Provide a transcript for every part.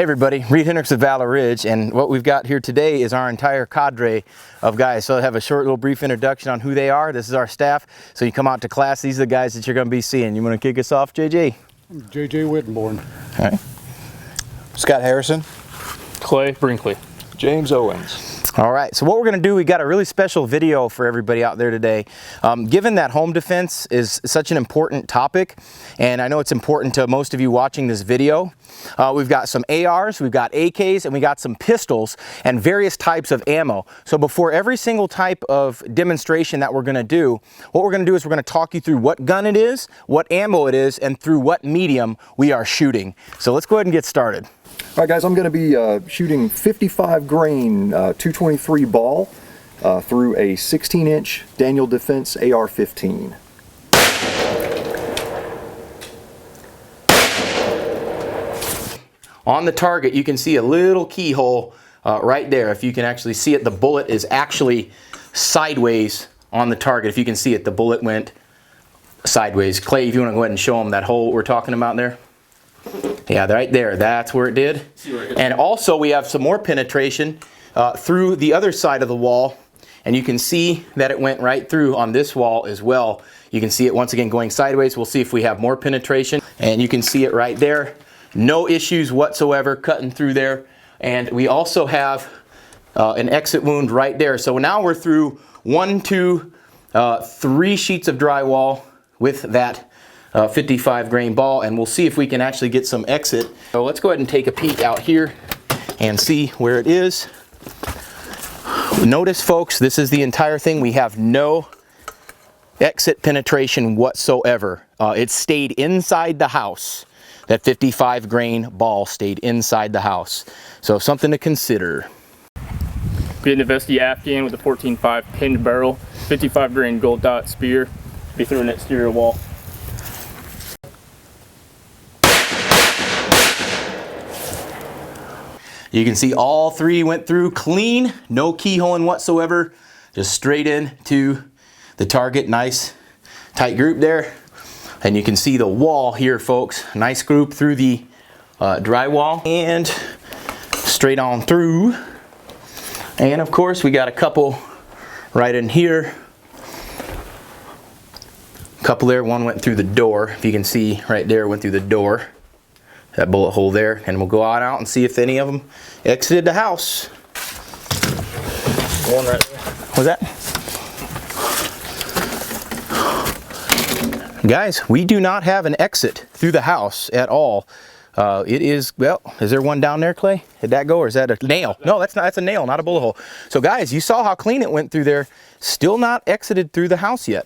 Hey everybody, Reid Henrichs of Valor Ridge, and what we've got here today is our entire cadre of guys. So I'll have a short little brief introduction on who they are. This is our staff. So you come out to class, these are the guys that you're going to be seeing. You want to kick us off, JJ? I'm JJ Wittenborn. All right. Scott Harrison. Clay Brinkley. James Owens. All right, so what we're going to do, we got a really special video for everybody out there today. Given that home defense is such an important topic, and I know it's important to most of you watching this video, we've got some ARs, we've got AKs, and we got some pistols and various types of ammo. So before every single type of demonstration that we're going to do, what we're going to do is we're going to talk you through what gun it is, what ammo it is, and through what medium we are shooting. So let's go ahead and get started. All right, guys, I'm going to be shooting 55 grain 223 ball through a 16-inch Daniel Defense AR-15. On the target, you can see a little keyhole right there. If you can actually see it, the bullet is actually sideways on the target. If you can see it, the bullet went sideways. Clay, if you want to go ahead and show them that hole we're talking about there. Yeah, right there, that's where it did. And also we have some more penetration through the other side of the wall, and you can see that it went right through on this wall as well. You can see it once again going sideways. We'll see if we have more penetration, and you can see it right there. No issues whatsoever cutting through there. And we also have an exit wound right there. So now we're through 1, 2, 3 sheets of drywall with that 55 grain ball, and we'll see if we can actually get some exit. So let's go ahead and take a peek out here and see where it is. Notice, folks, this is the entire thing. We have no exit penetration whatsoever. It stayed inside the house. That 55 grain ball stayed inside the house. So something to consider. Getting a Vesti Afghan with a 14.5 pinned barrel, 55 grain gold dot spear, be through an exterior wall. You can see all 3 went through clean, no keyholing whatsoever, just straight into the target. Nice tight group there. And you can see the wall here, folks. Nice group through the drywall and straight on through. And of course, we got a couple right in here. A couple there, one went through the door. If you can see right there, went through the door. That bullet hole there, and we'll go on out and see if any of them exited the house. One right there. What's that? Guys, we do not have an exit through the house at all. It is, well, is there one down there, Clay? Did that go, or is that a nail? No, that's not, that's a nail, not a bullet hole. So guys, you saw how clean it went through there. Still not exited through the house yet.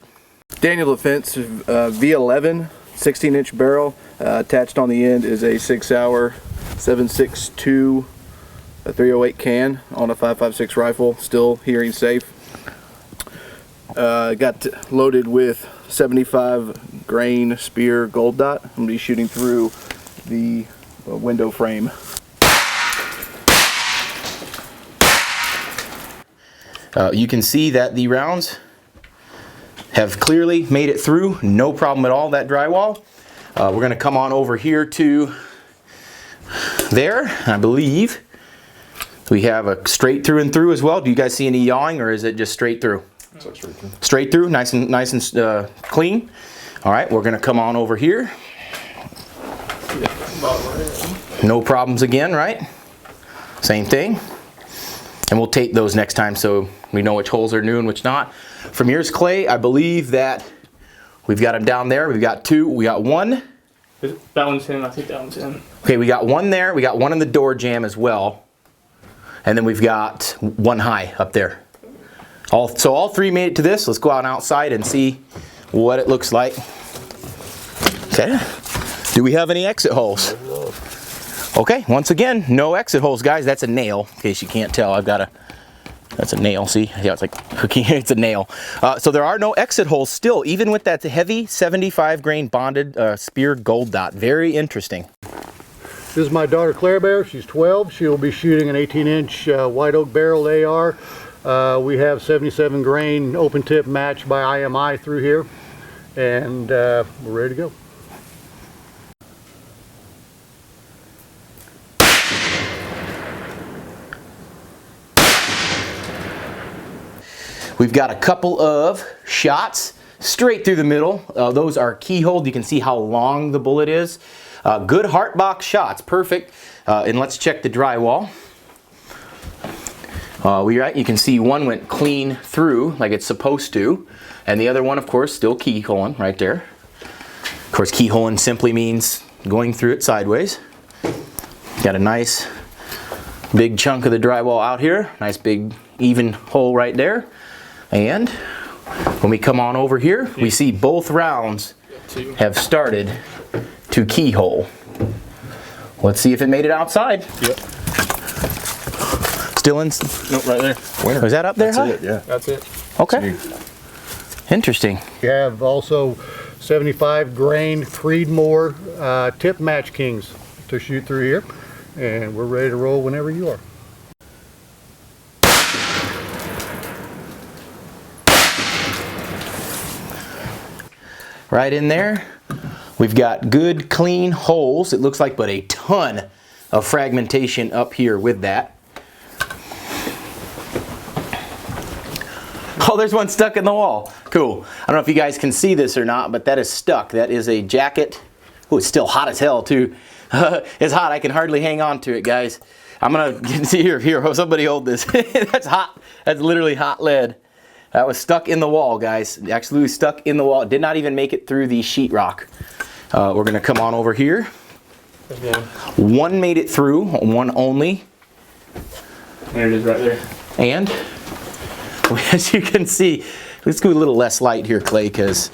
Daniel Defense V11 16-inch barrel. Attached on the end is a 6-hour 7.62 308 can on a 5.56 rifle, still hearing safe. Got loaded with 75 grain spear gold dot. I'm going to be shooting through the window frame. You can see that the rounds have clearly made it through, no problem at all, that drywall. We're going to come on over here to there. I believe we have a straight through and through as well. Do you guys see any yawing, or is it just straight through? Straight through, nice and clean. All right, we're going to come on over here. No problems again, right? Same thing. And we'll tape those next time so we know which holes are new and which not. From here's Clay. I believe that we've got them down there. We've got 2. We got 1. That one's in. I think that one's in. Okay, we got 1 there. We got 1 in the door jamb as well. And then we've got 1 high up there. So all 3 made it to this. Let's go out outside and see what it looks like. Okay. Do we have any exit holes? Okay, once again, no exit holes, guys. That's a nail, in case you can't tell. I've got a, that's a nail, see? Yeah, it's like, it's a nail. So there are no exit holes still, even with that heavy 75 grain bonded spear gold dot. Very interesting. This is my daughter Claire Bear. She's 12. She'll be shooting an 18-inch white oak barreled AR. We have 77 grain open tip match by IMI through here, and we're ready to go. We've got a couple of shots straight through the middle. Those are keyholed. You can see how long the bullet is. Good heart box shots, perfect. And let's check the drywall. You can see one went clean through like it's supposed to, and the other one, of course, still keyholing right there. Of course, keyholing simply means going through it sideways. Got a nice big chunk of the drywall out here, nice big even hole right there. And when we come on over here, we see both rounds have started to keyhole. Let's see if it made it outside. Yep. Still in? Nope, right there. Was that up there? That's it, yeah. That's it. Okay. Interesting. You have also 75 grain Creedmoor tip match kings to shoot through here, and we're ready to roll whenever you are. Right in there, we've got good clean holes, it looks like, but a ton of fragmentation up here with that. Oh, there's one stuck in the wall. Cool. I don't know if you guys can see this or not, but that is stuck. That is a jacket. Oh, it's still hot as hell too. It's hot. I can hardly hang on to it, guys. I'm gonna see here. Somebody hold this. That's hot. That's literally hot lead. That was stuck in the wall, guys. Actually stuck in the wall. It did not even make it through the sheetrock. We're gonna come on over here. One made it through. One only. There it is, right there. And as you can see, let's go a little less light here, Clay, because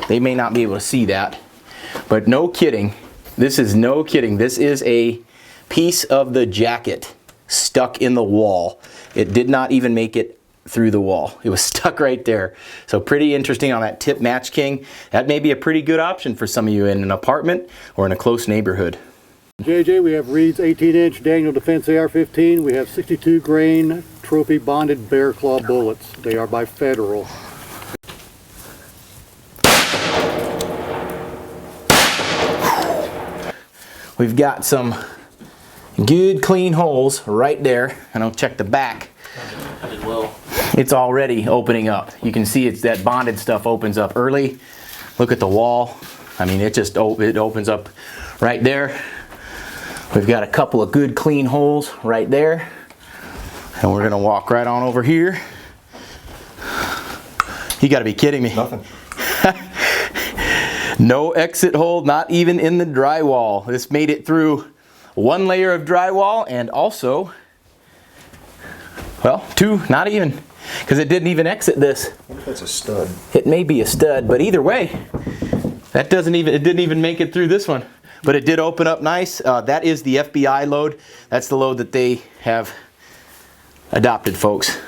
they may not be able to see that. But no kidding, this is no kidding. This is a piece of the jacket stuck in the wall. It did not even make it through the wall. It was stuck right there. So pretty interesting on that tip match king. That may be a pretty good option for some of you in an apartment or in a close neighborhood. JJ, we have Reid's 18-inch Daniel Defense AR-15. We have 62 grain trophy bonded bear claw bullets. They are by Federal. We've got some good clean holes right there, and I'll check the back. I did well. It's already opening up. You can see it's that bonded stuff opens up early. Look at the wall. I mean, it opens up right there. We've got a couple of good clean holes right there. And we're gonna walk right on over here. You gotta be kidding me. Nothing. No exit hole, not even in the drywall. This made it through one layer of drywall and also, well, two, not even, because it didn't even exit this. What if that's a stud? It may be a stud, but either way, it didn't even make it through this one. But it did open up nice. That is the FBI load. That's the load that they have adopted, folks.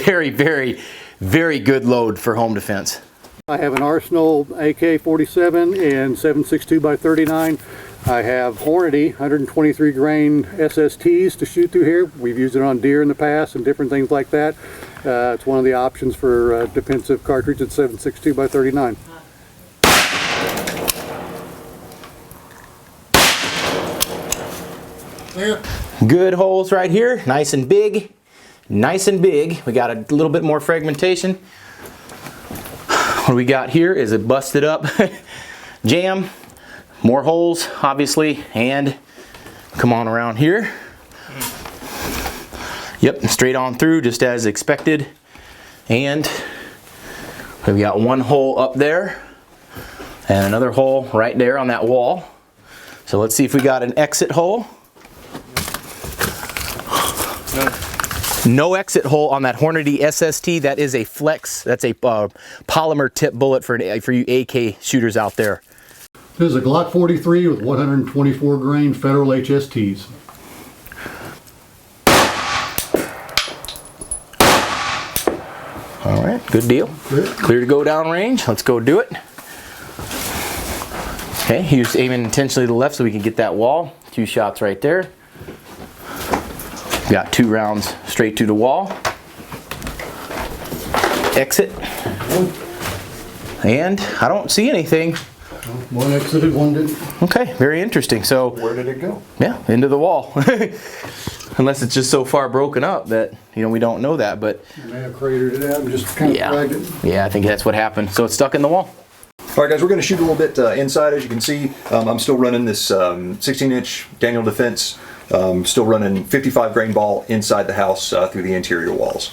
Very, very, very good load for home defense. I have an Arsenal AK-47 and 7.62x39. I have Hornady 123 grain SSTs to shoot through here. We've used it on deer in the past and different things like that. It's one of the options for defensive cartridge at 7.62x39. Good holes right here, nice and big, nice and big. We got a little bit more fragmentation. What we got here is a busted up jam, more holes obviously, and come on around here. Yep, straight on through just as expected. And we've got one hole up there and another hole right there on that wall. So let's see if we got an exit hole. No exit hole on that Hornady SST. That is a flex. That's a polymer tip bullet for you AK shooters out there. This is a Glock 43 with 124 grain Federal HSTs. All right, good deal. Clear to go down range. Let's go do it. Okay, he was aiming intentionally to the left so we can get that wall. 2 shots right there. Got 2 rounds straight to the wall. Exit. And I don't see anything. One exited, one didn't. Okay, very interesting. So, Where did it go? yeah, into the wall. Unless it's just so far broken up that, we don't know that, but I may have cratered it out and just kind of dragged it. yeah, I think that's what happened. So it's stuck in the wall. All right, guys, we're going to shoot a little bit inside. As you can see, I'm still running this 16-inch Daniel Defense. Still running 55 grain ball inside the house through the interior walls.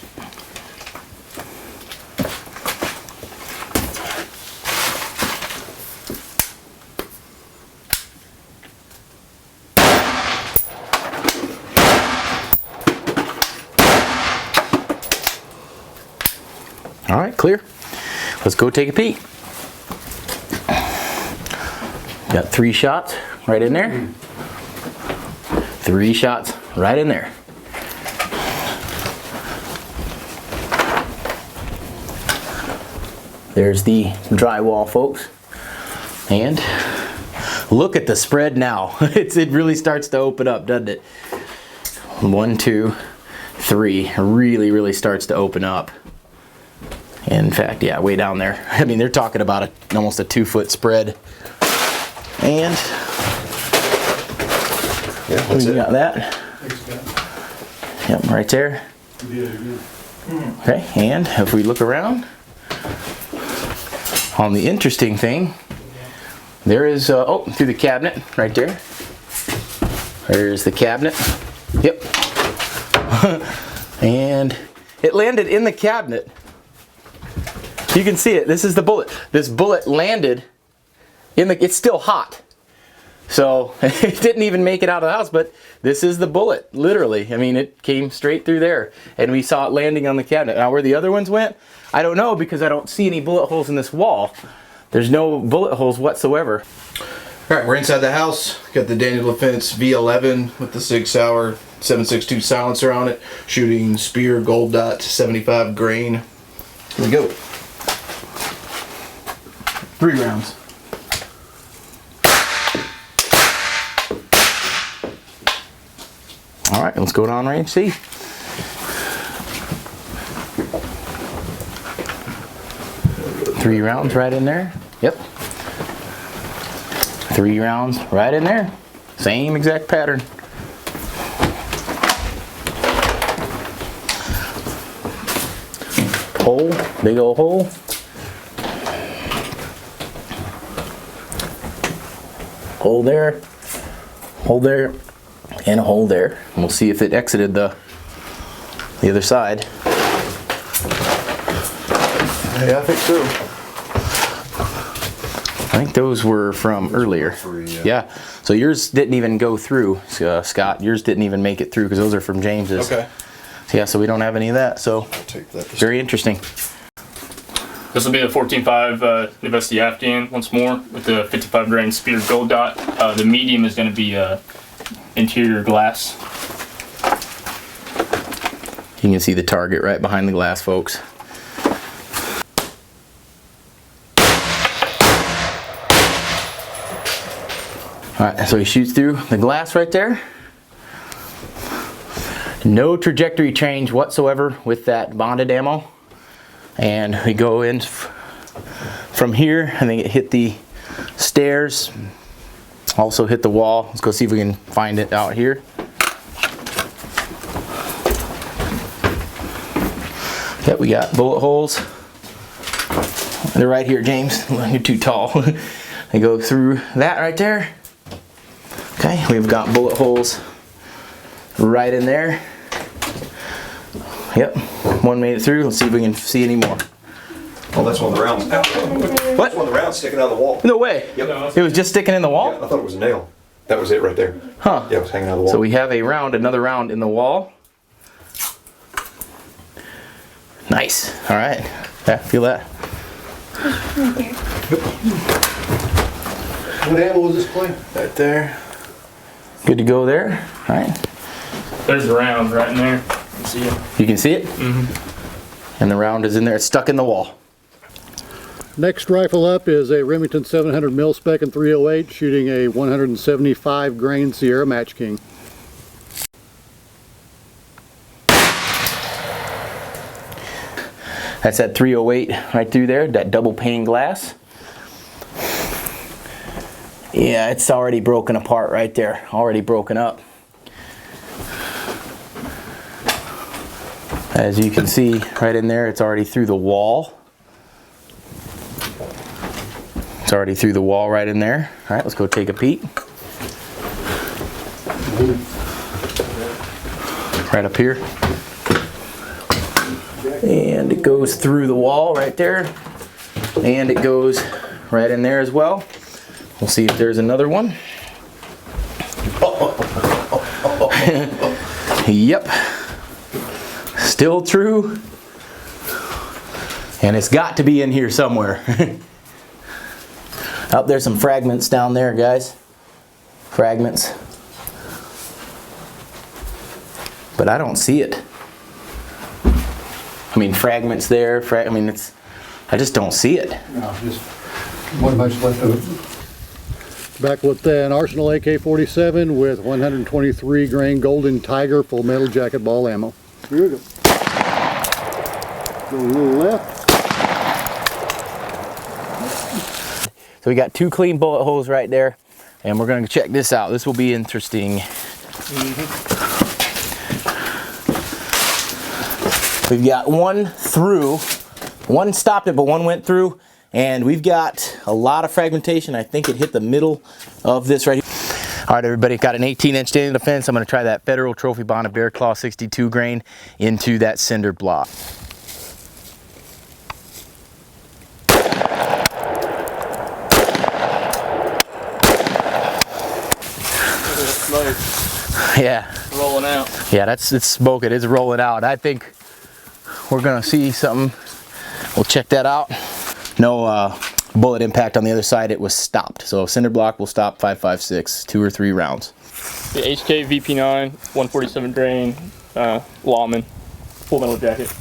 All right, clear. Let's go take a peek. Got 3 shots right in there. 3 shots right in there. There's the drywall, folks. And look at the spread now. It really starts to open up, doesn't it? 1, 2, 3. Really, really starts to open up. In fact, yeah, way down there. I mean, they're talking about almost a 2-foot spread. And Yeah, that's we it. got that. Yep, right there. Okay, and if we look around, on the interesting thing, there is, through the cabinet, right there. There's the cabinet. Yep. And it landed in the cabinet. You can see it. This is the bullet. This bullet landed it's still hot. So it didn't even make it out of the house, but this is the bullet, literally. I mean, it came straight through there, and we saw it landing on the cabinet. Now, where the other ones went, I don't know, because I don't see any bullet holes in this wall. There's no bullet holes whatsoever. All right, we're inside the house. Got the Daniel Defense V11 with the Sig Sauer 7.62 silencer on it, shooting Spear Gold Dot 75 grain. Here we go. 3 rounds. All right, let's go down range, see. Three rounds right in there. Yep. 3 rounds right in there. Same exact pattern. Hole, big old hole. Hole there, and a hole there. And we'll see if it exited the other side. Yeah, I think so. I think those were from earlier. Yeah. So yours didn't even go through, Scott. Yours didn't even make it through because those are from James's. Okay. Yeah, so we don't have any of that. So I'll take that. very interesting. This will be the 14.5 University Afghan once more with the 55 grain Spear Gold Dot. The medium is going to be interior glass. You can see the target right behind the glass, folks. All right, so he shoots through the glass right there. No trajectory change whatsoever with that bonded ammo. And we go in from here. I think it hit the stairs, also hit the wall. Let's go see if we can find it out here. Yep, we got bullet holes. They're right here, James. You're too tall. They go through that right there. Okay, we've got bullet holes right in there. Yep, one made it through. Let's see if we can see any more. Oh, that's one of the rounds. What? That's one of the rounds sticking out of the wall. No way. Yep. It was just sticking in the wall? I thought it was a nail. That was it right there. Huh. Yeah, it was hanging out of the wall. So we have a round, another round in the wall. Nice. All right. Yeah, feel that. What ammo was this playing? Right there. Good to go there. All right. There's the round right in there. You see it? You can see it? Mm-hmm. And the round is in there. It's stuck in the wall. Next rifle up is a Remington 700 mil spec in 308, shooting a 175 grain Sierra Match King. That's that 308 right through there, that double pane glass. Yeah, it's already broken apart right there. Already broken up. As you can see right in there, it's already through the wall. It's already through the wall right in there. All right, let's go take a peek. Right up here. And it goes through the wall right there. And it goes right in there as well. We'll see if there's another one. Yep. Still true. And it's got to be in here somewhere. Oh, there's some fragments down there, guys. Fragments. But I don't see it. I mean, fragments there. I mean, I just don't see it. No, just one much left of it. Back with an Arsenal AK-47 with 123 grain Golden Tiger full metal jacket ball ammo. Here we go. Go a little left. So we got 2 clean bullet holes right there, and we're going to check this out. This will be interesting. We've got one through, one stopped it, but one went through, and we've got a lot of fragmentation. I think it hit the middle of this right here. All right, everybody, got an 18-inch Daniel Defense. I'm going to try that Federal Trophy Bonded Bear Claw 62 grain into that cinder block. Yeah. Rolling out. Yeah, it's smoking. It's rolling out. I think we're gonna see something. We'll check that out. No bullet impact on the other side. It was stopped. So cinder block will stop 5.56, 2 or 3 rounds. The HK VP9, 147 grain, Lawman, full metal jacket.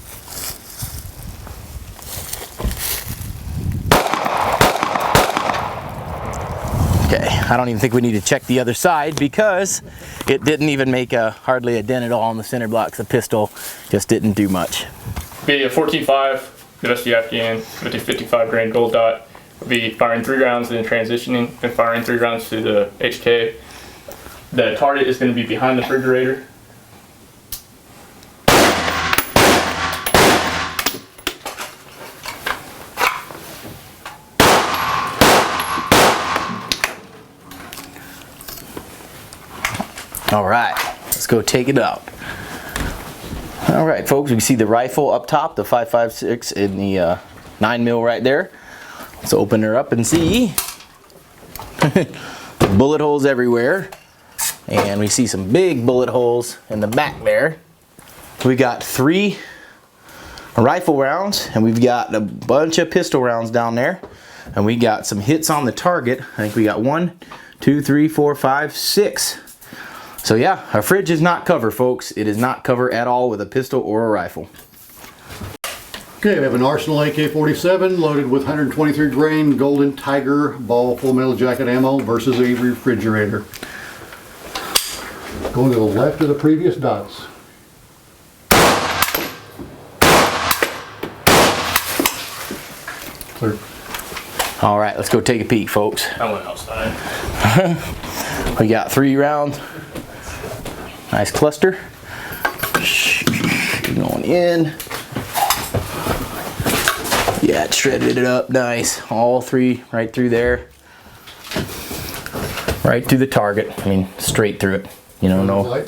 Okay, I don't even think we need to check the other side because it didn't even make hardly a dent at all on the cinder blocks. The pistol just didn't do much. Be a 14.5, University Afghan, 55 grain gold dot. We'll be firing 3 rounds, then transitioning, and firing 3 rounds to the HK. The target is going to be behind the refrigerator. All right, let's go take it out. All right, folks, we can see the rifle up top, the 5.56 in the 9mm right there. Let's open her up and see. Bullet holes everywhere. And we see some big bullet holes in the back there. We got 3 rifle rounds, and we've got a bunch of pistol rounds down there. And we got some hits on the target. I think we got 1, 2, 3, 4, 5, 6. So yeah, our fridge is not cover, folks. It is not cover at all with a pistol or a rifle. Okay, we have an Arsenal AK-47 loaded with 123 grain Golden Tiger ball full metal jacket ammo versus a refrigerator. Going to the left of the previous dots. Clear. All right, let's go take a peek, folks. I went outside. We got 3 rounds. Nice cluster. Going in. Yeah, it shredded it up nice. All 3 right through there. Right through the target. I mean, straight through it. You know, no.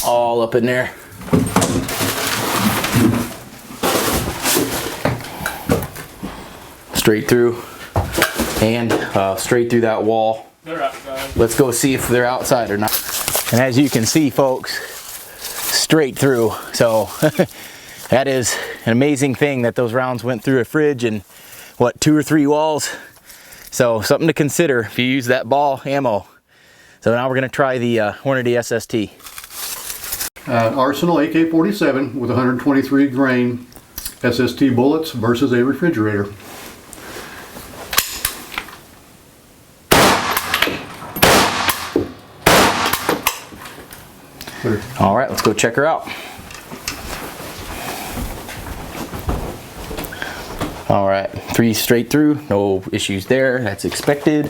All up in there. Straight through. And straight through that wall. They're outside. Let's go see if they're outside or not. And as you can see, folks, straight through. So that is an amazing thing that those rounds went through a fridge and what, 2 or 3 walls. So something to consider if you use that ball ammo. So now we're gonna try the Hornady SST. Arsenal AK-47 with 123 grain SST bullets versus a refrigerator. All right, let's go check her out. All right, 3 straight through, no issues there, that's expected.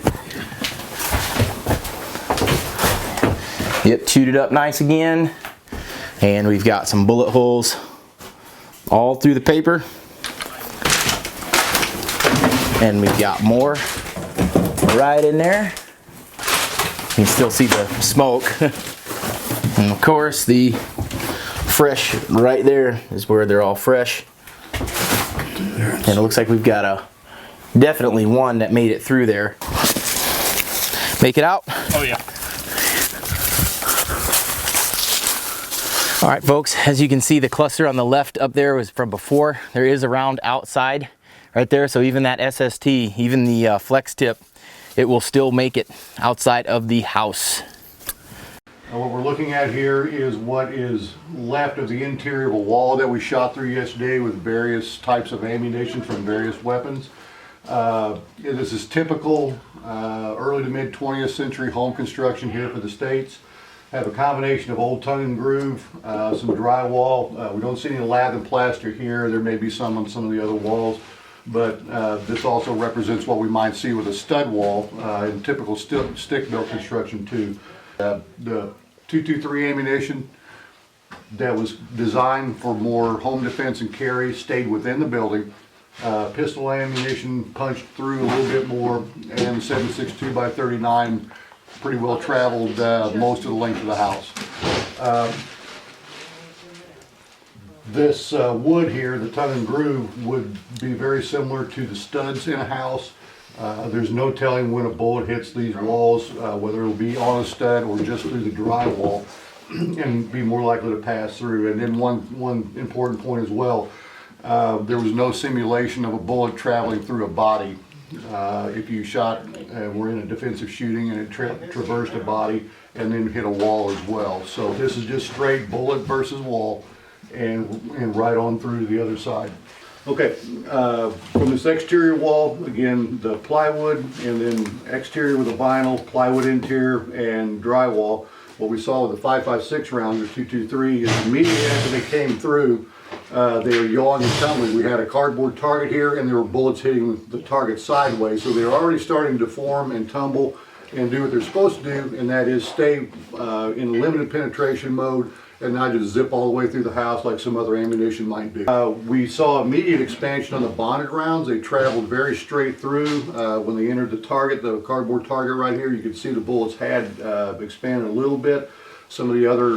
Yep, chewed it up nice again. And we've got some bullet holes all through the paper. And we've got more right in there. You can still see the smoke. And of course, the fresh right there is where they're all fresh. And it looks like we've got definitely one that made it through there. Make it out? Oh yeah. All right, folks, as you can see, the cluster on the left up there was from before. There is a round outside right there, so even that SST, even the flex tip, it will still make it outside of the house. What we're looking at here is what is left of the interior of a wall that we shot through yesterday with various types of ammunition from various weapons. This is typical early to mid 20th century home construction here for the States. Have a combination of old tongue and groove, some drywall. We don't see any lath and plaster here. There may be some on some of the other walls, but this also represents what we might see with a stud wall in typical stick-built construction too. The 223 ammunition that was designed for more home defense and carry stayed within the building. Pistol ammunition punched through a little bit more, and 7.62 by 39 pretty well traveled most of the length of the house. This wood here, the tongue and groove, would be very similar to the studs in a house. There's no telling when a bullet hits these walls, whether it'll be on a stud or just through the drywall, and be more likely to pass through. And then one important point as well, there was no simulation of a bullet traveling through a body. If you shot, we're in a defensive shooting and it traversed a body and then hit a wall as well. So this is just straight bullet versus wall and right on through to the other side. Okay, from this exterior wall, again, the plywood, and then exterior with a vinyl, plywood interior, and drywall. What we saw with the 5.56 rounds or 223 is immediately after they came through, they were yawing and tumbling. We had a cardboard target here, and there were bullets hitting the target sideways. So they were already starting to deform and tumble and do what they're supposed to do, and that is stay in limited penetration mode and not just zip all the way through the house like some other ammunition might do. We saw immediate expansion on the bonded rounds. They traveled very straight through. When they entered the target, the cardboard target right here, you could see the bullets had expanded a little bit. Some of the other,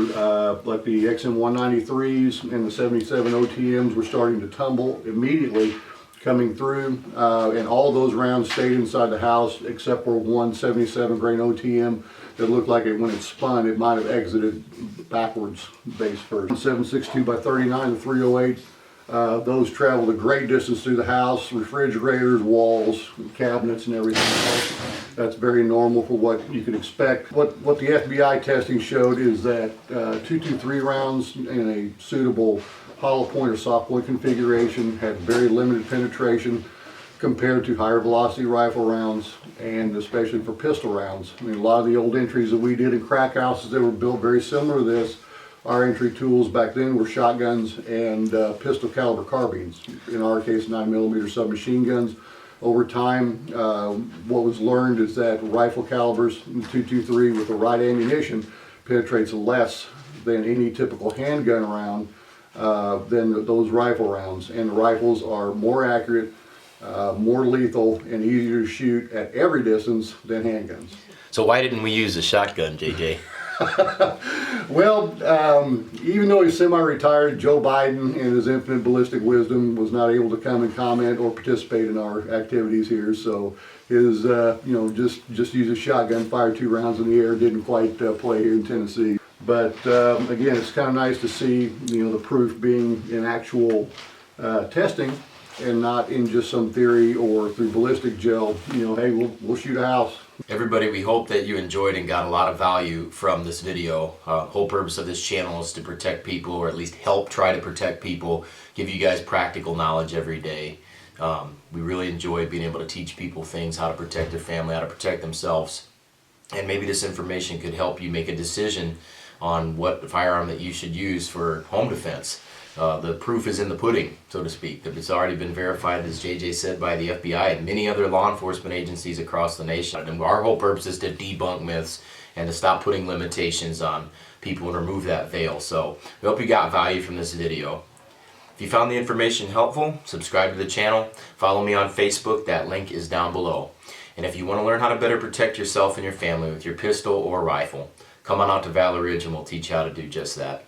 like the XM193s and the 77 OTMs were starting to tumble immediately coming through, and all those rounds stayed inside the house except for one 77 grain OTM that looked like when it spun, it might have exited backwards base first. 7.62 by 39, the 308, those traveled a great distance through the house, refrigerators, walls, cabinets, and everything else. That's very normal for what you can expect. What the FBI testing showed is that 223 rounds in a suitable hollow point or soft point configuration had very limited penetration compared to higher velocity rifle rounds, and especially for pistol rounds. I mean, a lot of the old entries that we did in crack houses that were built very similar to this, our entry tools back then were shotguns and pistol caliber carbines. In our case, 9mm submachine guns. Over time, what was learned is that rifle calibers, 223 with the right ammunition, penetrates less than any typical handgun round than those rifle rounds. And the rifles are more accurate, more lethal, and easier to shoot at every distance than handguns. So why didn't we use a shotgun, JJ? Well, even though he's semi-retired, Joe Biden, in his infinite ballistic wisdom, was not able to come and comment or participate in our activities here. So his, just use a shotgun, fire 2 rounds in the air, didn't quite play here in Tennessee. But again, it's kind of nice to see, the proof being in actual testing, and not in just some theory or through ballistic gel. Hey, we'll shoot a house. Everybody, we hope that you enjoyed and got a lot of value from this video. Whole purpose of this channel is to protect people, or at least help try to protect people, give you guys practical knowledge every day. We really enjoy being able to teach people things, how to protect their family, how to protect themselves. And maybe this information could help you make a decision on what firearm that you should use for home defense. The proof is in the pudding, so to speak. It's already been verified, as JJ said, by the FBI and many other law enforcement agencies across the nation. And our whole purpose is to debunk myths and to stop putting limitations on people and remove that veil. So we hope you got value from this video. If you found the information helpful, subscribe to the channel. Follow me on Facebook. That link is down below. And if you want to learn how to better protect yourself and your family with your pistol or rifle, come on out to Valor Ridge and we'll teach you how to do just that.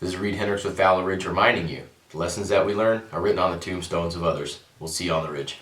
This is Reid Henrichs with Valor Ridge reminding you, the lessons that we learn are written on the tombstones of others. We'll see you on the ridge.